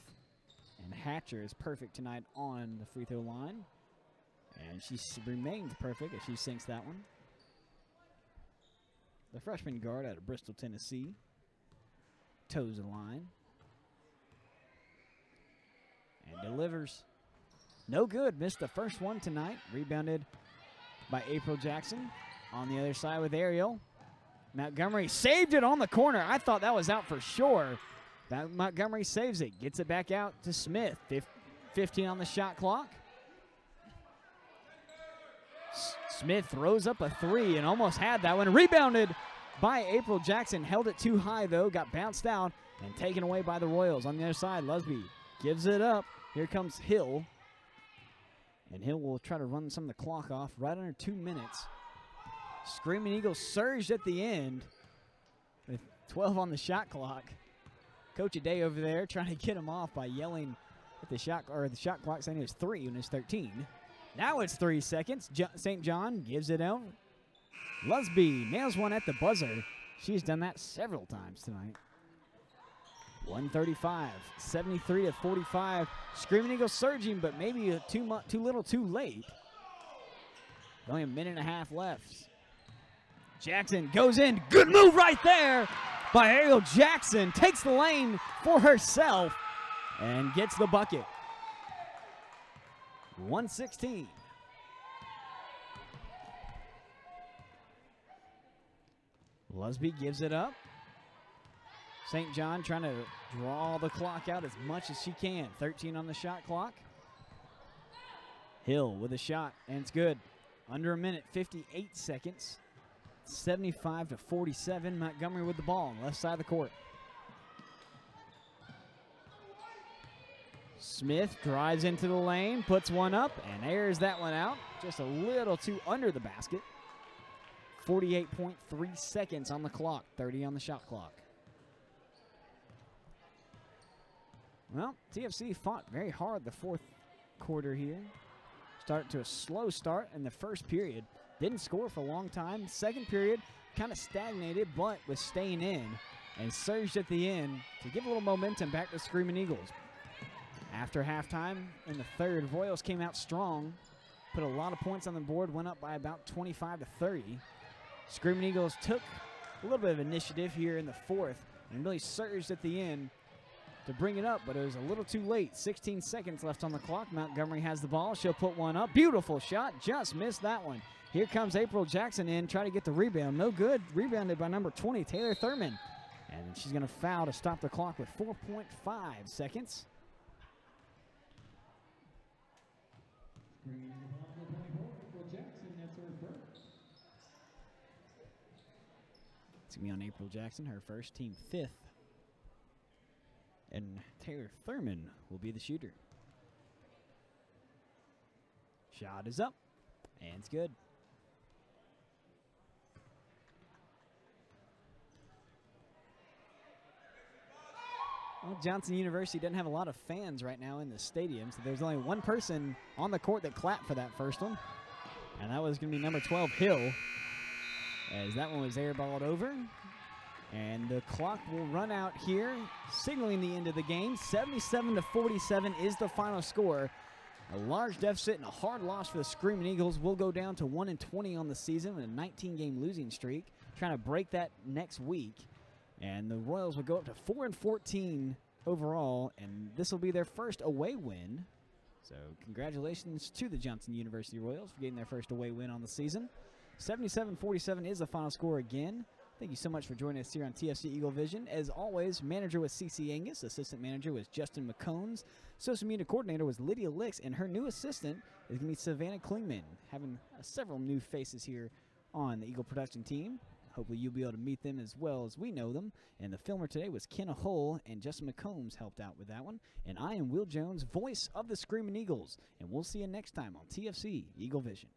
And Hatcher is perfect tonight on the free throw line. And she remains perfect as she sinks that one. The freshman guard out of Bristol, Tennessee. Toes the line. And delivers. No good. Missed the first one tonight. Rebounded by April Jackson. On the other side with Ariel. Montgomery saved it on the corner. I thought that was out for sure. Montgomery saves it. Gets it back out to Smith. 15 on the shot clock. Smith throws up a 3 and almost had that one. Rebounded by April Jackson. Held it too high, though. Got bounced out and taken away by the Royals. On the other side, Lusby gives it up. Here comes Hill. And Hill will try to run some of the clock off right under 2 minutes. Screaming Eagles surged at the end with 12 on the shot clock. Coach Aday over there trying to get him off by yelling at the shot clock saying it was 3 when it's 13. Now it's 3 seconds. St. John gives it out. Lusby nails one at the buzzer. She's done that several times tonight. 135, 73 to 45. Screaming Eagles surging, but maybe too little too late. Only a minute and a half left. Jackson goes in. Good move right there by Ariel Jackson. Takes the lane for herself and gets the bucket. 116. Lusby gives it up. St. John trying to draw the clock out as much as she can. 13 on the shot clock. Hill with a shot, and it's good. Under a minute, 58 seconds. 75 to 47. Montgomery with the ball on the left side of the court. Smith drives into the lane, puts one up, and airs that one out. Just a little too under the basket. 48.3 seconds on the clock. 30 on the shot clock. Well, TFC fought very hard the fourth quarter here. Started to a slow start in the first period. Didn't score for a long time. Second period kind of stagnated, but was staying in and surged at the end to give a little momentum back to Screaming Eagles. After halftime in the third, Royals came out strong, put a lot of points on the board, went up by about 25 to 30. Screaming Eagles took a little bit of initiative here in the fourth and really surged at the end to bring it up, but it was a little too late. 16 seconds left on the clock. Montgomery has the ball. She'll put one up. Beautiful shot. Just missed that one. Here comes April Jackson in, try to get the rebound. No good. Rebounded by number 20, Taylor Thurman. And she's going to foul to stop the clock with 4.5 seconds. It's going to be on April Jackson, her first, team 5th. And Taylor Thurman will be the shooter. Shot is up, and it's good. Well, Johnson University doesn't have a lot of fans right now in the stadium, so there's only one person on the court that clapped for that first one, and that was going to be number 12, Hill, as that one was airballed over. And the clock will run out here, signaling the end of the game. 77 to 47 is the final score. A large deficit and a hard loss for the Screaming Eagles. Will go down to 1-20 on the season with a 19-game losing streak, trying to break that next week. And the Royals will go up to 4-14 overall, and this will be their first away win. So congratulations to the Johnson University Royals for getting their first away win on the season. 77-47 is the final score again. Thank you so much for joining us here on TFC Eagle Vision. As always, manager was CC Angus, assistant manager was Justin McCombs, social media coordinator was Lydia Licks, and her new assistant is going to be Savannah Klingman, having several new faces here on the Eagle production team. Hopefully you'll be able to meet them as well as we know them. And the filmer today was Kenna Hull, and Justin McCombs helped out with that one. And I am Will Jones, voice of the Screaming Eagles, and we'll see you next time on TFC Eagle Vision.